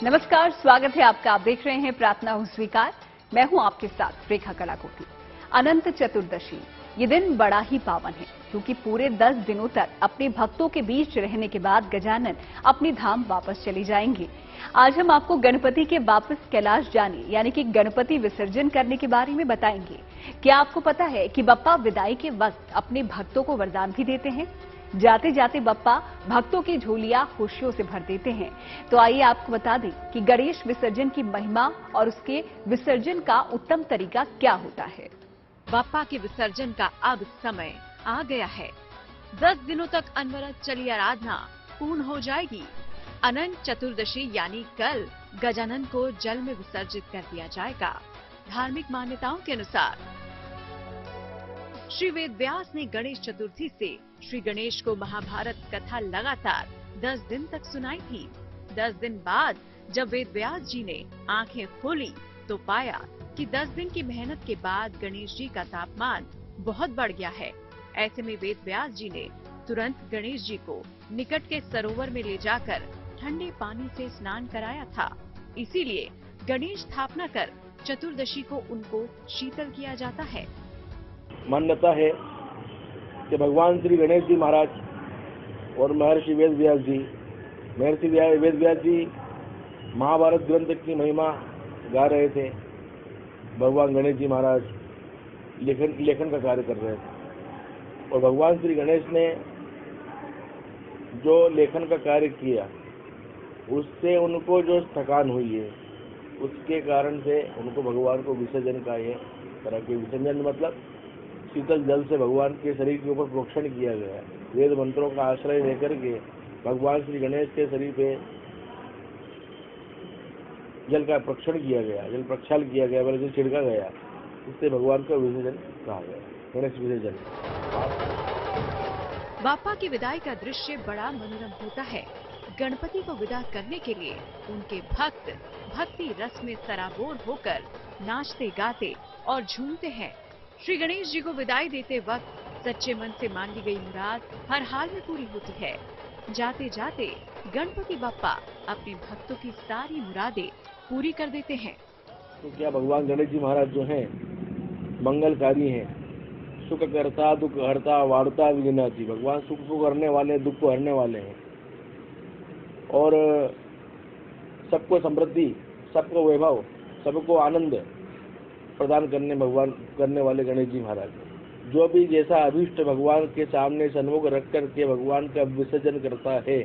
नमस्कार, स्वागत है आपका। आप देख रहे हैं प्रार्थना हो स्वीकार। मैं हूं आपके साथ रेखा कलाकोटी। अनंत चतुर्दशी ये दिन बड़ा ही पावन है, क्योंकि पूरे 10 दिनों तक अपने भक्तों के बीच रहने के बाद गजानन अपने धाम वापस चले जाएंगे। आज हम आपको गणपति के वापस कैलाश जाने यानी कि गणपति विसर्जन करने के बारे में बताएंगे। क्या आपको पता है कि बप्पा विदाई के वक्त अपने भक्तों को वरदान भी देते हैं? जाते जाते बप्पा भक्तों की झोलियां खुशियों से भर देते हैं। तो आइए आपको बता दें कि गणेश विसर्जन की महिमा और उसके विसर्जन का उत्तम तरीका क्या होता है। बप्पा के विसर्जन का अब समय आ गया है। 10 दिनों तक अनवरत चली आराधना पूर्ण हो जाएगी। अनंत चतुर्दशी यानी कल गजानन को जल में विसर्जित कर दिया जाएगा। धार्मिक मान्यताओं के अनुसार श्री वेद व्यास ने गणेश चतुर्थी से श्री गणेश को महाभारत कथा लगातार 10 दिन तक सुनाई थी। 10 दिन बाद जब वेद व्यास जी ने आंखें खोली तो पाया कि 10 दिन की मेहनत के बाद गणेश जी का तापमान बहुत बढ़ गया है। ऐसे में वेद व्यास जी ने तुरंत गणेश जी को निकट के सरोवर में ले जाकर ठंडे पानी से स्नान कराया था। इसीलिए गणेश स्थापना कर चतुर्दशी को उनको शीतल किया जाता है। मान्यता है कि भगवान श्री गणेश जी महाराज और महर्षि वेद व्यास जी महाभारत ग्रंथ की महिमा गा रहे थे। भगवान गणेश जी महाराज लेखन का कार्य कर रहे थे और भगवान श्री गणेश ने जो लेखन का कार्य किया उससे उनको जो थकान हुई है उसके कारण से उनको भगवान को विसर्जन का ये तरह के विसर्जन मतलब शीतल जल से भगवान के शरीर के ऊपर प्रोक्षण किया गया। वेद मंत्रों का आश्रय लेकर के भगवान श्री गणेश के शरीर पे जल का प्रोक्षण किया गया, जल प्रक्षाल किया गया, जल छिड़का गया। इससे भगवान का विसर्जन कहा गया, गणेश विसर्जन। बप्पा की विदाई का दृश्य बड़ा मनोरम होता है। गणपति को विदा करने के लिए उनके भक्त भक्ति रस में सराबोर होकर नाचते गाते और झूमते हैं। श्री गणेश जी को विदाई देते वक्त सच्चे मन से मांगी गई मुराद हर हाल में पूरी होती है। जाते जाते गणपति बप्पा अपने भक्तों की सारी मुरादें पूरी कर देते हैं। तो क्या भगवान गणेश जी महाराज जो हैं मंगलकारी हैं, सुख करता दुख हरता वार्ता विघ्नाती। भगवान सुख को करने वाले, दुख को हरने वाले हैं और सबको समृद्धि, सबको वैभव, सबको आनंद प्रदान करने वाले गणेश जी महाराज। जो भी जैसा अभिष्ट भगवान के सामने सन्मुख रख कर के भगवान का विसर्जन करता है,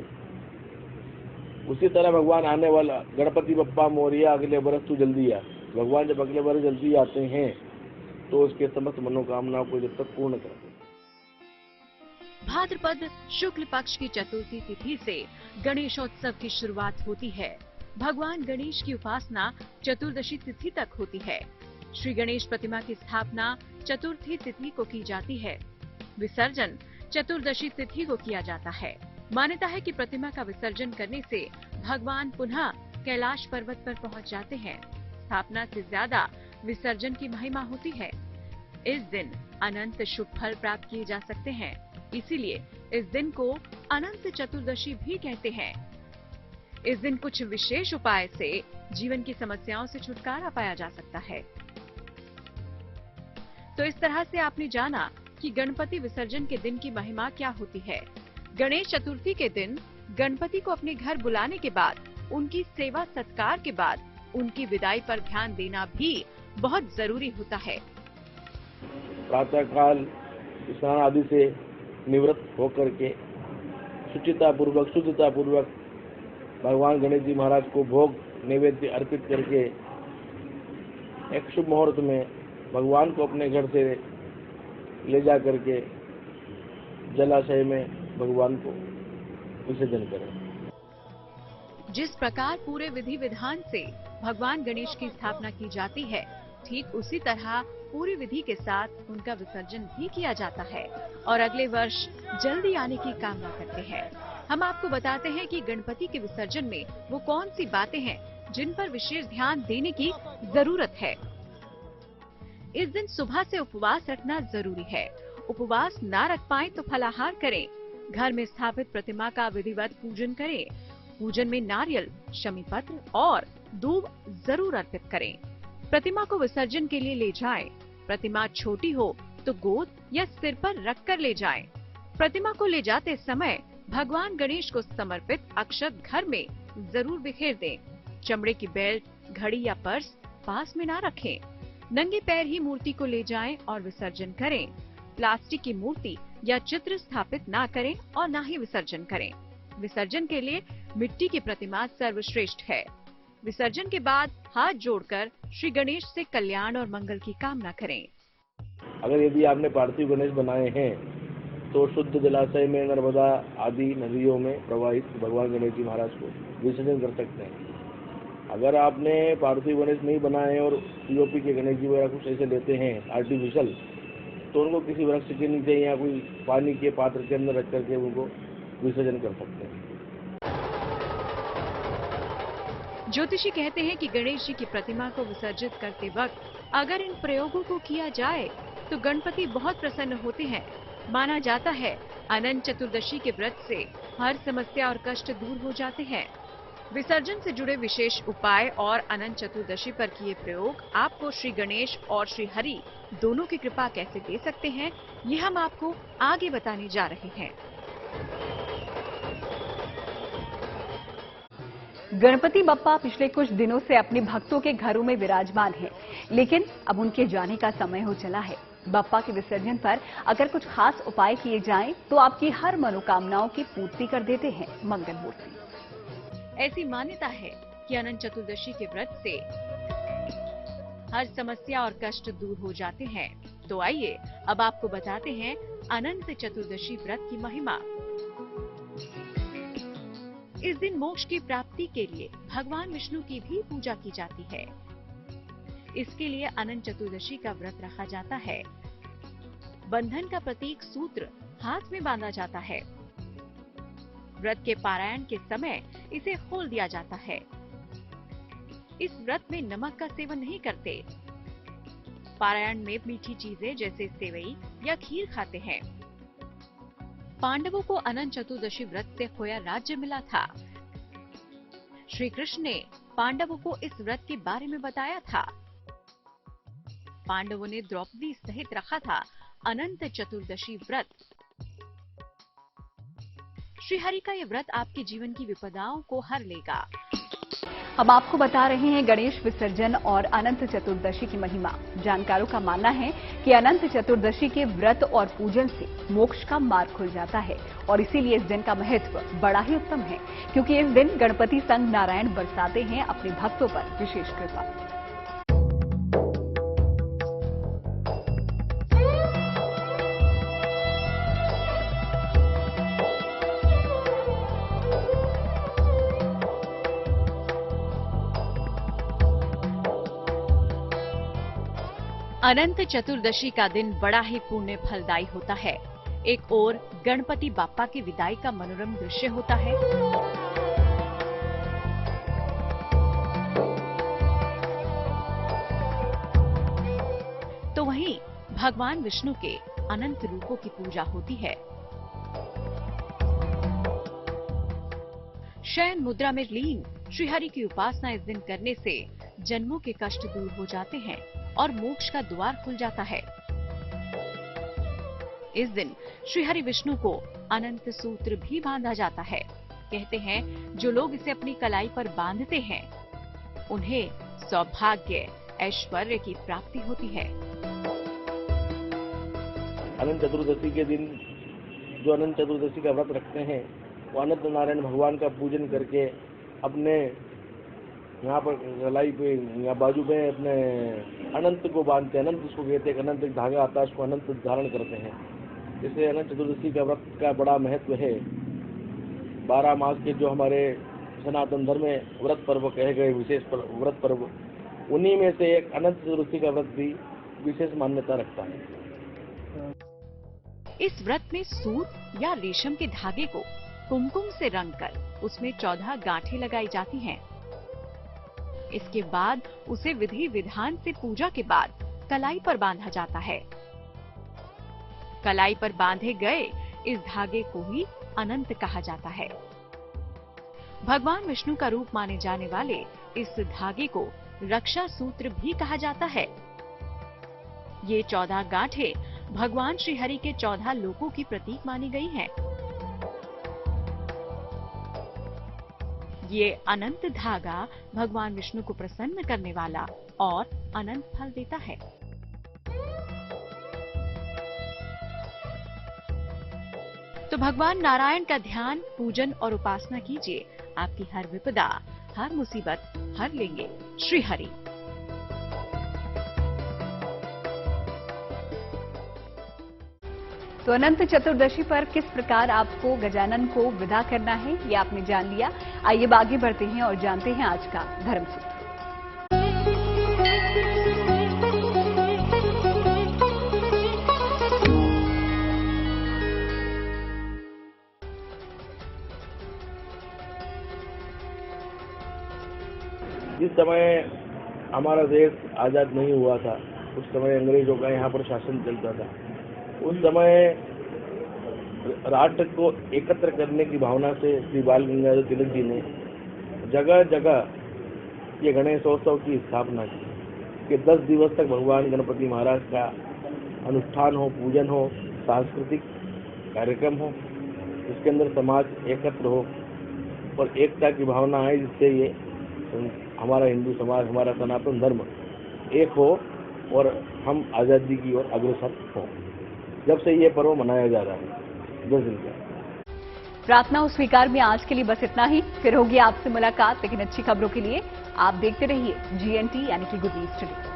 उसी तरह भगवान आने वाला गणपति बप्पा मोरिया अगले बरस तू जल्दी आ। भगवान जब अगले बरस जल्दी आते हैं तो उसके समस्त मनोकामनाओं को जब तक पूर्ण करते हैं। भाद्रपद शुक्ल पक्ष की चतुर्थी तिथि से गणेशोत्सव की शुरुआत होती है। भगवान गणेश की उपासना चतुर्दशी तिथि तक होती है। श्री गणेश प्रतिमा की स्थापना चतुर्थी तिथि को की जाती है। विसर्जन चतुर्दशी तिथि को किया जाता है। मान्यता है कि प्रतिमा का विसर्जन करने से भगवान पुनः कैलाश पर्वत पर पहुंच जाते हैं। स्थापना से ज्यादा विसर्जन की महिमा होती है। इस दिन अनंत शुभ फल प्राप्त किए जा सकते हैं, इसीलिए इस दिन को अनंत चतुर्दशी भी कहते हैं। इस दिन कुछ विशेष उपाय से जीवन की समस्याओं से छुटकारा पाया जा सकता है। तो इस तरह से आपने जाना कि गणपति विसर्जन के दिन की महिमा क्या होती है। गणेश चतुर्थी के दिन गणपति को अपने घर बुलाने के बाद, उनकी सेवा सत्कार के बाद उनकी विदाई पर ध्यान देना भी बहुत जरूरी होता है। प्रातः काल स्नान आदि से निवृत्त होकर के शुद्धता पूर्वक भगवान गणेश जी महाराज को भोग नैवेद्य अर्पित करके एक शुभ मुहूर्त में भगवान को अपने घर से ले जा करके जलाशय में भगवान को विसर्जन करें। जिस प्रकार पूरे विधि विधान से भगवान गणेश की स्थापना की जाती है, ठीक उसी तरह पूरी विधि के साथ उनका विसर्जन भी किया जाता है और अगले वर्ष जल्दी आने की कामना करते हैं। हम आपको बताते हैं कि गणपति के विसर्जन में वो कौन सी बातें हैं जिन पर विशेष ध्यान देने की जरूरत है। इस दिन सुबह से उपवास रखना जरूरी है। उपवास ना रख पाए तो फलाहार करें। घर में स्थापित प्रतिमा का विधिवत पूजन करें। पूजन में नारियल, शमी पत्र और दूब जरूर अर्पित करें। प्रतिमा को विसर्जन के लिए ले जाएं। प्रतिमा छोटी हो तो गोद या सिर पर रख कर ले जाएं। प्रतिमा को ले जाते समय भगवान गणेश को समर्पित अक्षत घर में जरूर बिखेर दें। चमड़े की बेल्ट, घड़ी या पर्स पास में ना रखें। नंगे पैर ही मूर्ति को ले जाएं और विसर्जन करें। प्लास्टिक की मूर्ति या चित्र स्थापित ना करें और ना ही विसर्जन करें। विसर्जन के लिए मिट्टी की प्रतिमा सर्वश्रेष्ठ है। विसर्जन के बाद हाथ जोड़कर श्री गणेश से कल्याण और मंगल की कामना करें। अगर यदि आपने पार्थिव गणेश बनाए हैं तो शुद्ध जलाशय में, नर्मदा आदि नदियों में प्रवाहित भगवान गणेश जी महाराज को विसर्जन कर सकते हैं। अगर आपने पार्थिव गणेश नहीं बनाए हैं और पीओपी के गणेश जी वगैरह कुछ ऐसे लेते हैं आर्टिफिशियल, तो उनको किसी वृक्ष के नीचे या कोई पानी के पात्र के अंदर रख करके उनको विसर्जन कर सकते हैं। ज्योतिषी कहते हैं कि गणेश जी की प्रतिमा को विसर्जित करते वक्त अगर इन प्रयोगों को किया जाए तो गणपति बहुत प्रसन्न होते हैं। माना जाता है अनंत चतुर्दशी के व्रत से हर समस्या और कष्ट दूर हो जाते हैं। विसर्जन से जुड़े विशेष उपाय और अनंत चतुर्दशी पर किए प्रयोग आपको श्री गणेश और श्री हरि दोनों की कृपा कैसे दे सकते हैं, ये हम आपको आगे बताने जा रहे हैं। गणपति बप्पा पिछले कुछ दिनों से अपने भक्तों के घरों में विराजमान हैं, लेकिन अब उनके जाने का समय हो चला है। बप्पा के विसर्जन पर अगर कुछ खास उपाय किए जाएं, तो आपकी हर मनोकामनाओं की पूर्ति कर देते हैं मंगल मूर्ति। ऐसी मान्यता है कि अनंत चतुर्दशी के व्रत से हर समस्या और कष्ट दूर हो जाते हैं। तो आइए अब आपको बताते हैं अनंत चतुर्दशी व्रत की महिमा। इस दिन मोक्ष की प्राप्ति के लिए भगवान विष्णु की भी पूजा की जाती है। इसके लिए अनंत चतुर्दशी का व्रत रखा जाता है। बंधन का प्रतीक सूत्र हाथ में बांधा जाता है। व्रत के पारायण के समय इसे खोल दिया जाता है। इस व्रत में नमक का सेवन नहीं करते। पारायण में मीठी चीजें जैसे सेवई या खीर खाते हैं। पांडवों को अनंत चतुर्दशी व्रत से खोया राज्य मिला था। श्री कृष्ण ने पांडवों को इस व्रत के बारे में बताया था। पांडवों ने द्रौपदी सहित रखा था अनंत चतुर्दशी व्रत। श्री हरि का ये व्रत आपके जीवन की विपदाओं को हर लेगा। हम आपको बता रहे हैं गणेश विसर्जन और अनंत चतुर्दशी की महिमा। जानकारों का मानना है कि अनंत चतुर्दशी के व्रत और पूजन से मोक्ष का मार्ग खुल जाता है और इसीलिए इस दिन का महत्व बड़ा ही उत्तम है, क्योंकि इस दिन गणपति संग नारायण बरसाते हैं अपने भक्तों पर विशेष कृपा। अनंत चतुर्दशी का दिन बड़ा ही पुण्य फलदायी होता है। एक ओर गणपति बाप्पा की विदाई का मनोरम दृश्य होता है, तो वहीं भगवान विष्णु के अनंत रूपों की पूजा होती है। शयन मुद्रा में लीन श्रीहरि की उपासना इस दिन करने से जन्मों के कष्ट दूर हो जाते हैं और मोक्ष का द्वार खुल जाता है। इस दिन श्री हरि विष्णु को अनंत सूत्र भी बांधा जाता है। कहते हैं जो लोग इसे अपनी कलाई पर बांधते हैं उन्हें सौभाग्य, ऐश्वर्य की प्राप्ति होती है। अनंत चतुर्दशी के दिन जो अनंत चतुर्दशी का व्रत रखते हैं वो अनंत नारायण भगवान का पूजन करके अपने यहाँ पर कलाई पे या बाजू पे अपने अनंत को बांधते हैं। अनंत उसको कहते हैं, अनंत एक धागा आता है, उसको अनंत धारण करते हैं। इसलिए अनंत चतुर्दशी का व्रत का बड़ा महत्व है। 12 मास के जो हमारे सनातन धर्म में व्रत पर्व कहे गए विशेष व्रत पर्व, उन्हीं में से एक अनंत चतुर्दशी का व्रत भी विशेष मान्यता रखता है। इस व्रत में सूत या रेशम के धागे को कुमकुम से रंगकर उसमें 14 गांठें लगाई जाती हैं। इसके बाद उसे विधि विधान से पूजा के बाद कलाई पर बांधा जाता है। कलाई पर बांधे गए इस धागे को ही अनंत कहा जाता है। भगवान विष्णु का रूप माने जाने वाले इस धागे को रक्षा सूत्र भी कहा जाता है। ये 14 गांठें भगवान श्री हरि के 14 लोकों की प्रतीक मानी गई हैं। ये अनंत धागा भगवान विष्णु को प्रसन्न करने वाला और अनंत फल देता है। तो भगवान नारायण का ध्यान, पूजन और उपासना कीजिए। आपकी हर विपदा, हर मुसीबत हर लेंगे श्री हरि। तो अनंत चतुर्दशी पर किस प्रकार आपको गजानन को विदा करना है, ये आपने जान लिया। आइए आगे बढ़ते हैं और जानते हैं आज का धर्मसूत्र। जिस समय हमारा देश आज़ाद नहीं हुआ था, उस समय अंग्रेजों का यहाँ पर शासन चलता था। उस समय राष्ट्र को एकत्र करने की भावना से श्री बाल गंगाधर तिलक जी ने जगह जगह ये गणेशोत्सव की स्थापना की कि 10 दिवस तक भगवान गणपति महाराज का अनुष्ठान हो, पूजन हो, सांस्कृतिक कार्यक्रम हो, इसके अंदर समाज एकत्र हो और एकता की भावना है, जिससे ये हमारा हिंदू समाज, हमारा सनातन धर्म एक हो और हम आज़ादी की ओर अग्रसर हों। जब से ये पर्व मनाया जा रहा है 10 दिन का। प्रार्थना स्वीकार में आज के लिए बस इतना ही। फिर होगी आपसे मुलाकात, लेकिन अच्छी खबरों के लिए आप देखते रहिए GNT यानी कि गुड न्यूज टुडे।